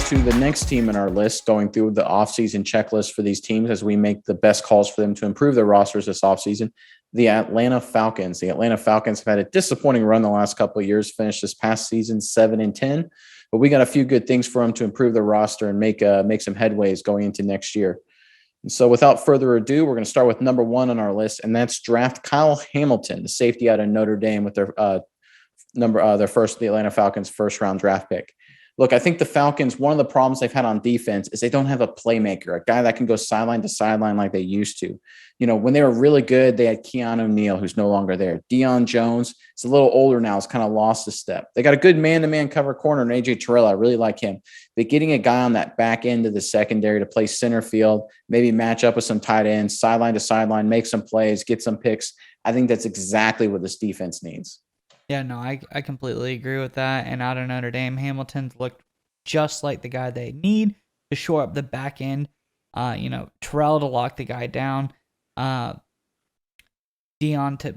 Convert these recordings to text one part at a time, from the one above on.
to the next team in our list, going through the offseason checklist for these teams as we make the best calls for them to improve their rosters this offseason. The Atlanta Falcons. The Atlanta Falcons have had a disappointing run the last couple of years, finished this past season 7-10, but we got a few good things for them to improve their roster and make some headways going into next year. And so without further ado, we're going to start with number one on our list, and that's draft Kyle Hamilton, the safety out of Notre Dame, with their the Atlanta Falcons first round draft pick. Look, I think the Falcons, one of the problems they've had on defense is they don't have a playmaker, a guy that can go sideline to sideline like they used to. You know, when they were really good, they had Keanu Neal, who's no longer there. Deion Jones is a little older now, has kind of lost a step. They got a good man-to-man cover corner in A.J. Terrell. I really like him. But getting a guy on that back end of the secondary to play center field, maybe match up with some tight ends, sideline to sideline, make some plays, get some picks, I think that's exactly what this defense needs. Yeah, no, I completely agree with that. And out of Notre Dame, Hamilton's looked just like the guy they need to shore up the back end. Terrell to lock the guy down. Deion to,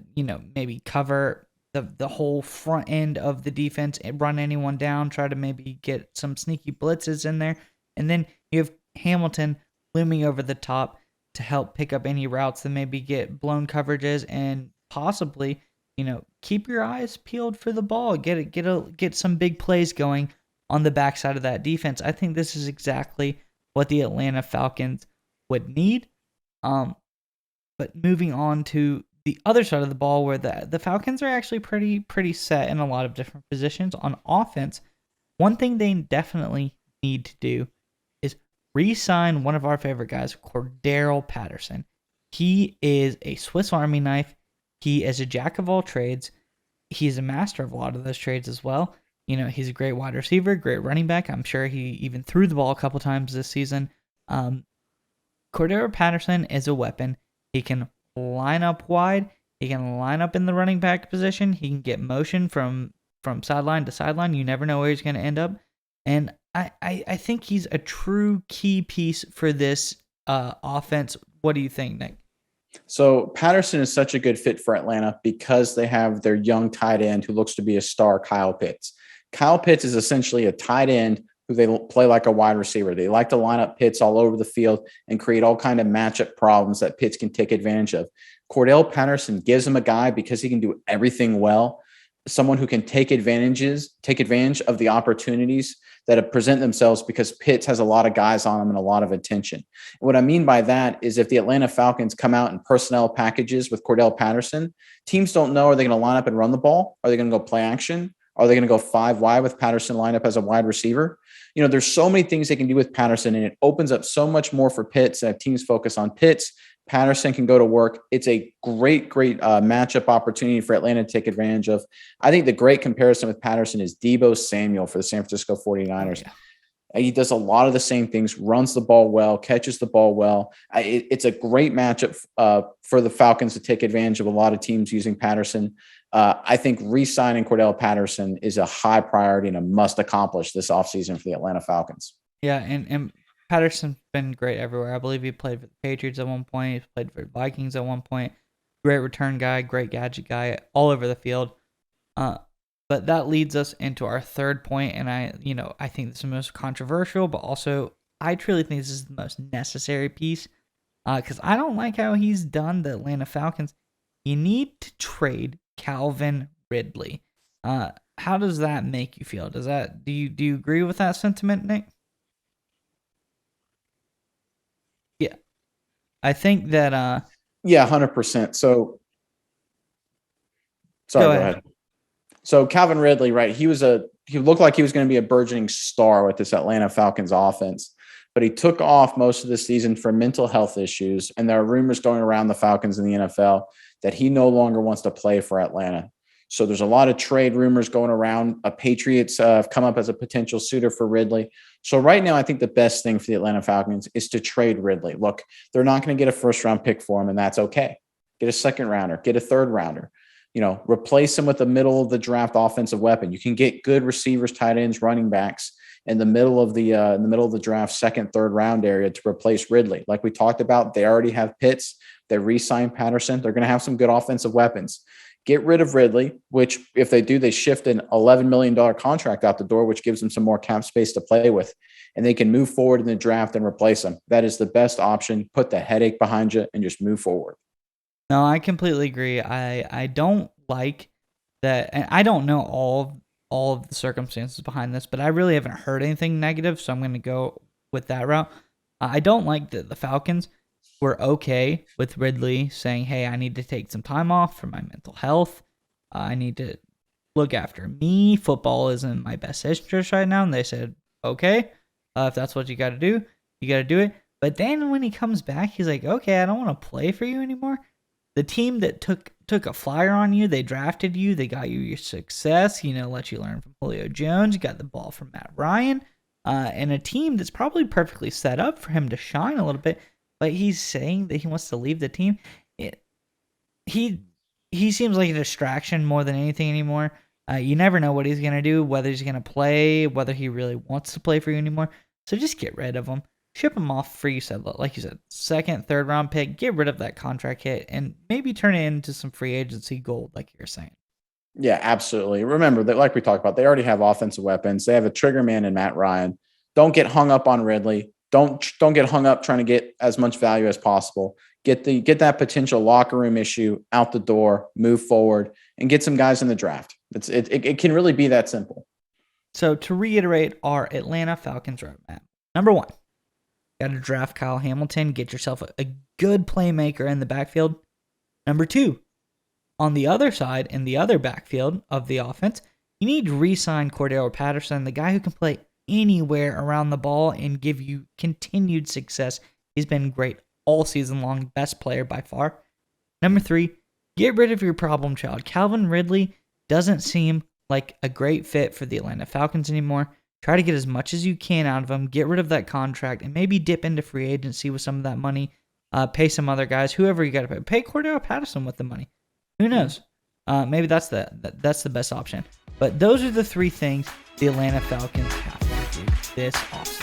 maybe cover the whole front end of the defense and run anyone down, try to maybe get some sneaky blitzes in there. And then you have Hamilton looming over the top to help pick up any routes that maybe get blown coverages and possibly keep your eyes peeled for the ball. Get some big plays going on the backside of that defense. I think this is exactly what the Atlanta Falcons would need. But moving on to the other side of the ball, where the Falcons are actually pretty set in a lot of different positions on offense. One thing they definitely need to do is re-sign one of our favorite guys, Cordarrelle Patterson. He is a Swiss Army knife. He is a jack of all trades. He's a master of a lot of those trades as well. He's a great wide receiver, great running back. I'm sure he even threw the ball a couple times this season. Cordarrelle Patterson is a weapon. He can line up wide. He can line up in the running back position. He can get motion from sideline to sideline. You never know where he's going to end up. And I think he's a true key piece for this offense. What do you think, Nick? So Patterson is such a good fit for Atlanta because they have their young tight end who looks to be a star, Kyle Pitts. Kyle Pitts is essentially a tight end who they play like a wide receiver. They like to line up Pitts all over the field and create all kind of matchup problems that Pitts can take advantage of. Cordarrelle Patterson gives him a guy because he can do everything well, someone who can take advantage of the opportunities that present themselves because Pitts has a lot of guys on him and a lot of attention. And what I mean by that is if the Atlanta Falcons come out in personnel packages with Cordarrelle Patterson, teams don't know, are they going to line up and run the ball? Are they going to go play action? Are they going to go 5 wide with Patterson lined up as a wide receiver? There's so many things they can do with Patterson, and it opens up so much more for Pitts. And if teams focus on Pitts, Patterson can go to work. It's a great matchup opportunity for Atlanta to take advantage of. I think the great comparison with Patterson is Deebo Samuel for the San Francisco 49ers. Oh, yeah. He does a lot of the same things, runs the ball well, catches the ball well. It's a great matchup for the Falcons to take advantage of a lot of teams using Patterson. I think re-signing Cordarrelle Patterson is a high priority and a must accomplish this offseason for the Atlanta Falcons. Yeah, and Patterson's been great everywhere. I believe he played for the Patriots at one point. He played for the Vikings at one point. Great return guy, great gadget guy, all over the field. But that leads us into our third point, and I think this is the most controversial, but also I truly think this is the most necessary piece because I don't like how he's done the Atlanta Falcons. You need to trade Calvin Ridley. How does that make you feel? Do you agree with that sentiment, Nick? Yeah, I think that. 100%. So, sorry, go ahead. So Calvin Ridley, right? He looked like he was going to be a burgeoning star with this Atlanta Falcons offense, but he took off most of the season for mental health issues. And there are rumors going around the Falcons in the NFL that he no longer wants to play for Atlanta. So there's a lot of trade rumors going around. Patriots have come up as a potential suitor for Ridley. So right now, I think the best thing for the Atlanta Falcons is to trade Ridley. Look, they're not going to get a first-round pick for him, and that's okay. Get a second-rounder, get a third-rounder. Replace him with the middle of the draft offensive weapon. You can get good receivers, tight ends, running backs in the middle of the draft, second, third round area to replace Ridley. Like we talked about, they already have Pitts. They re-signed Patterson. They're going to have some good offensive weapons. Get rid of Ridley, which if they do, they shift an $11 million contract out the door, which gives them some more cap space to play with. and they can move forward in the draft and replace them. That is the best option. Put the headache behind you and just move forward. No, I completely agree. I don't like that, and I don't know all of the circumstances behind this, but I really haven't heard anything negative, so I'm going to go with that route. I don't like that the Falcons were okay with Ridley saying, "Hey, I need to take some time off for my mental health. I need to look after me. Football is in my best interest right now." And they said, "Okay, if that's what you got to do, you got to do it." But then when he comes back, he's like, "Okay, I don't want to play for you anymore." The team that took a flyer on you, they drafted you, they got you your success, let you learn from Julio Jones, you got the ball from Matt Ryan, and a team that's probably perfectly set up for him to shine a little bit, but he's saying that he wants to leave the team. He seems like a distraction more than anything anymore. You never know what he's going to do, whether he's going to play, whether he really wants to play for you anymore. So just get rid of him. Ship him off for, like you said, second, third round pick. Get rid of that contract hit and maybe turn it into some free agency gold, like you're saying. Yeah, absolutely. Remember that, like we talked about, they already have offensive weapons. They have a trigger man in Matt Ryan. Don't get hung up on Ridley. Don't get hung up trying to get as much value as possible. Get that potential locker room issue out the door. Move forward and get some guys in the draft. It can really be that simple. So to reiterate our Atlanta Falcons roadmap, number 1. Got to draft Kyle Hamilton. Get yourself a good playmaker in the backfield. Number 2, on the other side, in the other backfield of the offense, you need to re-sign Cordarrelle Patterson, the guy who can play anywhere around the ball and give you continued success. He's been great all season long. Best player by far. Number 3, get rid of your problem child. Calvin Ridley doesn't seem like a great fit for the Atlanta Falcons anymore. Try to get as much as you can out of him. Get rid of that contract and maybe dip into free agency with some of that money. Pay some other guys, whoever you got to pay. Pay Cordarrelle Patterson with the money. Who knows? Maybe that's the best option. But those are the 3 things the Atlanta Falcons have to do this offseason.